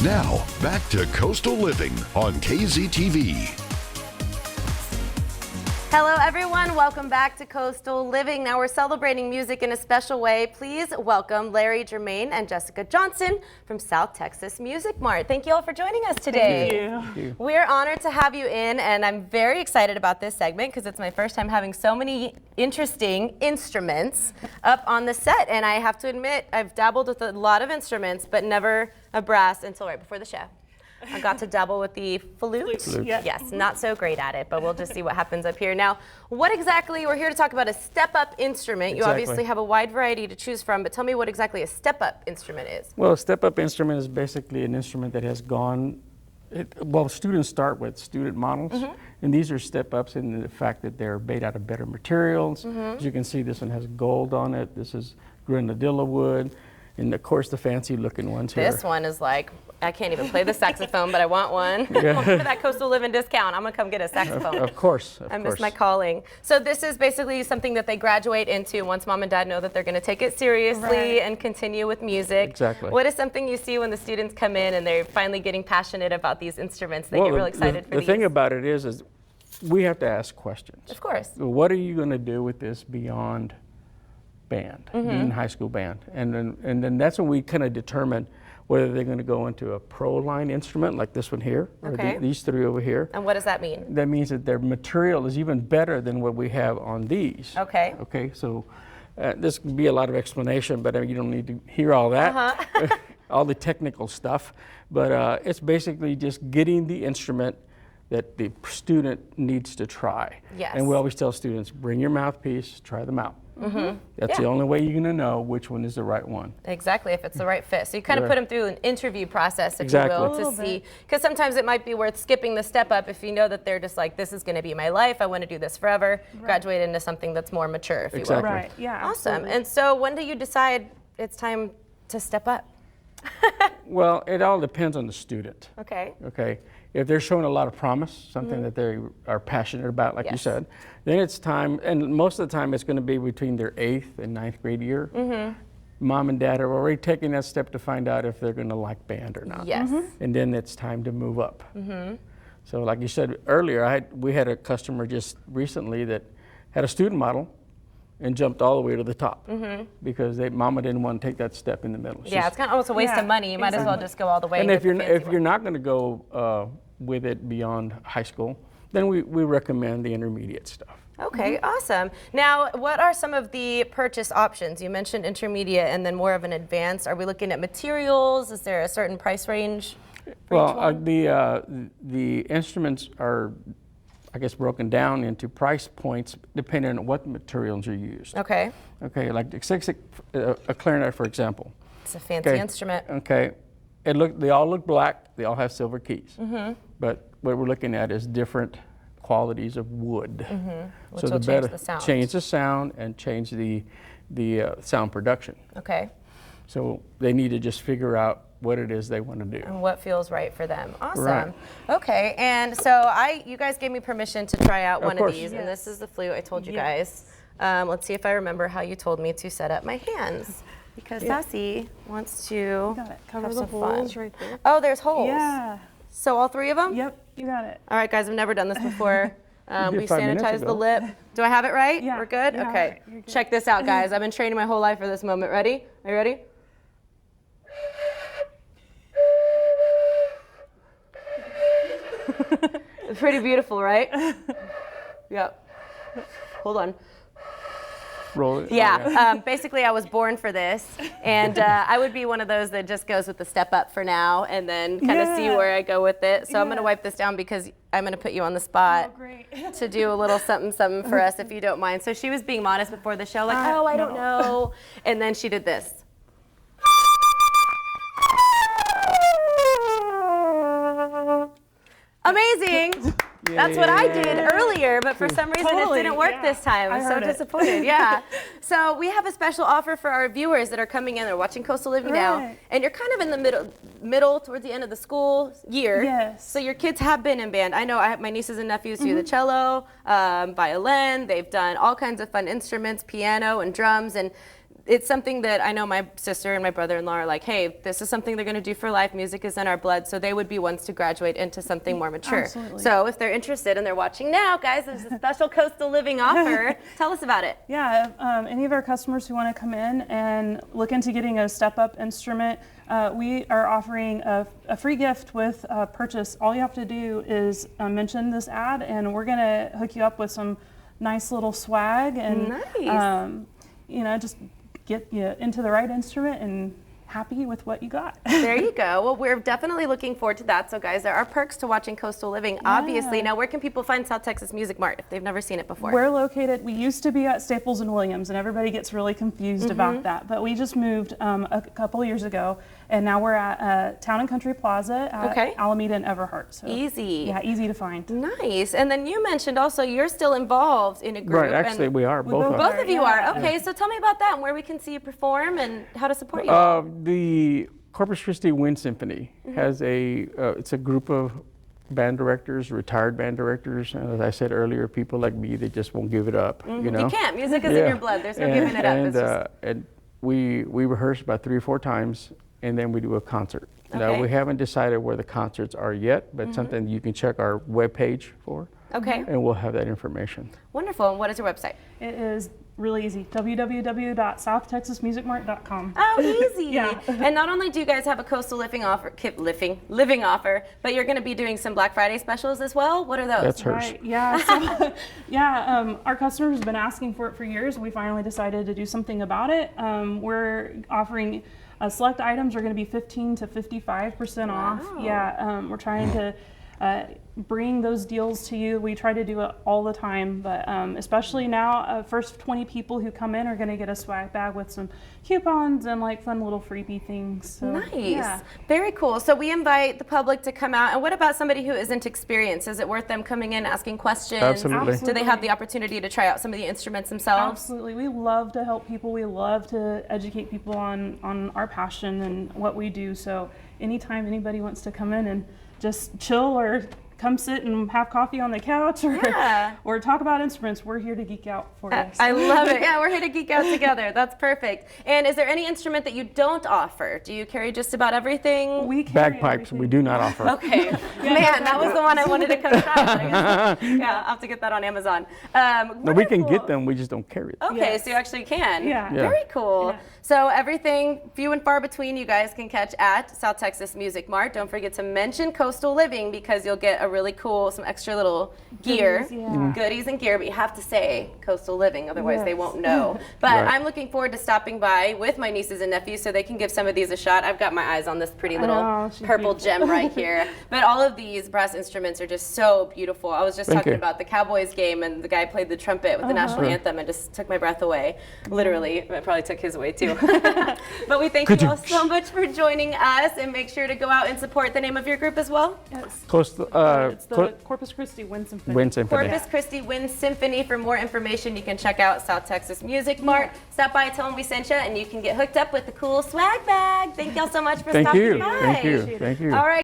Now, back to Coastal Living on KZTV. Hello everyone, welcome back to Coastal Living. Now we're celebrating music in a special way. Please welcome Larry Germain and Jessica Johnson from South Texas Music Mart. Thank you all for joining us today. Thank you. We're honored to have you in, and I'm very excited about this segment because it's my first time having so many interesting instruments up on the set. And I have to admit, I've dabbled with a lot of instruments, but never a brass until right before the show. I got to dabble with the flute. Yeah. Yes, not so great at it, but we'll just see what happens up here. Now, what exactly, we're here to talk about a step-up instrument. You Exactly. obviously have a wide variety to choose from, but tell me what exactly a step-up instrument is. Well, a step-up instrument is basically an instrument that has gone, well, students start with student models, and these are step-ups in the fact that they're made out of better materials. As you can see, this one has gold on it. This is grenadilla wood, and of course, the fancy-looking ones here. This one is like, I can't even play the saxophone, but I want one. For that Coastal Living discount, I'm gonna come get a saxophone. Of course, I miss my calling. So this is basically something that they graduate into once mom and dad know that they're going to take it seriously and continue with music. Exactly. What is something you see when the students come in and they're finally getting passionate about these instruments? They get real excited for the these. thing about it is we have to ask questions. Of course. What are you going to do with this beyond band, being high school band? And then that's when we kind of determine whether they're going to go into a pro line instrument like this one here, or Okay. these three over here. And what does that mean? That means that their material is even better than what we have on these. Okay. Okay, so this can be a lot of explanation, but you don't need to hear all that, all the technical stuff. But it's basically just getting the instrument that the student needs to try. Yes. And we always tell students, bring your mouthpiece, try them out. That's the only way you're going to know which one is the right one. Exactly, if it's the right fit. So you kind of Right. put them through an interview process, if Exactly. you will, to see. Because sometimes it might be worth skipping the step up if you know that they're just like, this is going to be my life, I want to do this forever, graduate into something that's more mature, if you will. Exactly. Right, yeah. Awesome. absolutely. And so when do you decide it's time to step up? Well, it all depends on the student. Okay. Okay, if they're showing a lot of promise, something that they are passionate about, like you Yes. said, then it's time, and most of the time it's going to be between their 8th and 9th grade year. Mom and dad are already taking that step to find out if they're going to like band or not. Yes. And then it's time to move up. So like you said earlier, we had a customer just recently that had a student model and jumped all the way to the top because mama didn't want to take that step in the middle. Yeah, it's kind of almost a waste of money. You might as well exactly. just go all the way. And get if the you're fancy if one. you're not going to go with it beyond high school, then we recommend the intermediate stuff. Okay, awesome. Now, what are some of the purchase options? You mentioned intermediate and then more of an advanced. Are we looking at materials? Is there a certain price range? Well, the instruments are, I guess, broken down into price points depending on what materials are used. Okay, Okay, like a clarinet, for example. it's a fancy instrument. Okay, they all look black. They all have silver keys. But what we're looking at is different qualities of wood. Which will change the sound. change the sound and change the sound production. Okay, So they need to just figure out what it is they want to do. and what feels right for them. Awesome. Right. Okay, and so you guys gave me permission to try out one of course. these, and this is the flute. I told you Yes. guys. Let's see if I remember how you told me to set up my hands, because Sassy wants to You got it. Cover have the some fun. holes right there. Oh, there's holes. Yeah. So all three of them? Yep, you got it. All right, guys, I've never done this before. We did 5 minutes sanitized the ago. lip. Do I have it right? Yeah, We're good? you have Okay. it. You're good. Check this out, guys. I've been training my whole life for this moment. Ready? Are you ready? It's pretty beautiful, right? Yep. Hold on. Roll it. Yeah, basically I was born for this, and I would be one of those that just goes with the step up for now and then kind of see Yeah. where I go with it. So I'm going to Yeah. wipe this down because I'm going to put you on the spot. Oh, great. To do a little something something for us if you don't mind. So she was being modest before the show, like, oh, I don't no. know. And then she did this. Amazing. That's what I did earlier, but for some reason Totally, it didn't work yeah. this time. I'm I so heard it. disappointed. Yeah. So we have a special offer for our viewers that are coming in. They're watching Coastal Living now, Right. and you're kind of in the middle towards the end of the school year. Yes. So your kids have been in band. I know I have my nieces and nephews do the cello, violin. They've done all kinds of fun instruments, piano and drums, and it's something that I know my sister and my brother-in-law are like, hey, this is something they're going to do for life. Music is in our blood, so they would be ones to graduate into something more mature. Absolutely. So if they're interested and they're watching now, guys, there's a special Coastal Living offer. Tell us about it. Yeah, any of our customers who want to come in and look into getting a step-up instrument, we are offering a free gift with purchase. All you have to do is mention this ad, and we're going to hook you up with some nice little swag and Nice. just get you into the right instrument and happy with what you got. There you go. Well, we're definitely looking forward to that. So, guys, there are perks to watching Coastal Living, obviously. Now, where can people find South Texas Music Mart if they've never seen it before? We're located, we used to be at Staples and Williams, and everybody gets really confused about that. But we just moved a couple years ago, and now we're at Town and Country Plaza at Alameda and Everhart. So, Easy. Yeah, easy to find. Nice. And then you mentioned also you're still involved in a group. Right, actually, we are. Both of us. Both of you are. Okay, so tell me about that and where we can see you perform and how to support you. The Corpus Christi Wind Symphony has it's a group of band directors, retired band directors. As I said earlier, people like me, they just won't give it up. You know? You can't. Music is in your blood. There's no giving it up. It's just... And we rehearse about 3 or 4 times, and then we do a concert. Now, we haven't decided where the concerts are yet, but something you can check our webpage for. Okay. And we'll have that information. Wonderful. And what is your website? It is really easy. www.southtexasmusicmart.com. Oh, easy. Yeah. And not only do you guys have a Coastal Living offer, but you're going to be doing some Black Friday specials as well. What are those? That's hers. Right, yeah. So, our customers have been asking for it for years. We finally decided to do something about it. We're offering select items are going to be 15 to 55% off. Yeah, we're trying to bring those deals to you. We try to do it all the time, but especially now, first 20 people who come in are going to get a swag bag with some coupons and like fun little freebie things. So, nice. Yeah. Very cool. So we invite the public to come out. And what about somebody who isn't experienced? Is it worth them coming in, asking questions? Absolutely. Do they have the opportunity to try out some of the instruments themselves? Absolutely. We love to help people. We love to educate people on our passion and what we do. So anytime anybody wants to come in and just chill or come sit and have coffee on the couch or talk about instruments, we're here to geek out for you. I love it. Yeah, we're here to geek out together. That's perfect. And is there any instrument that you don't offer? Do you carry just about everything? We carry Bagpipes, everything. we do not offer. Okay. Man, that was the one I wanted to come try. Yeah, I'll have to get that on Amazon. No, we can get them, we just don't carry them. Okay, Yes. so you actually can. Yeah. Very cool. Yeah. So everything few and far between you guys can catch at South Texas Music Mart. Don't forget to mention Coastal Living because you'll get a really cool, some extra little gear, goodies and gear, but you have to say Coastal Living, otherwise they won't know. But Right. I'm looking forward to stopping by with my nieces and nephews so they can give some of these a shot. I've got my eyes on this pretty little she's purple beautiful. gem right here. But all of these brass instruments are just so beautiful. I was just Thank talking you. about the Cowboys game and the guy played the trumpet with the national anthem and just took my breath away. Literally, it probably took his away too. But we thank you all so much for joining us, and make sure to go out and support the name of your group as well. Yes. Coastal, It's the Corpus Christi Wind Symphony. Wind Symphony. Corpus Christi Wind Symphony. For more information, you can check out South Texas Music Mart. Stop by, tell them we sent you, and you can get hooked up with the cool swag bag. Thank y'all so much for Thank stopping you, by. thank you, thank you. All right.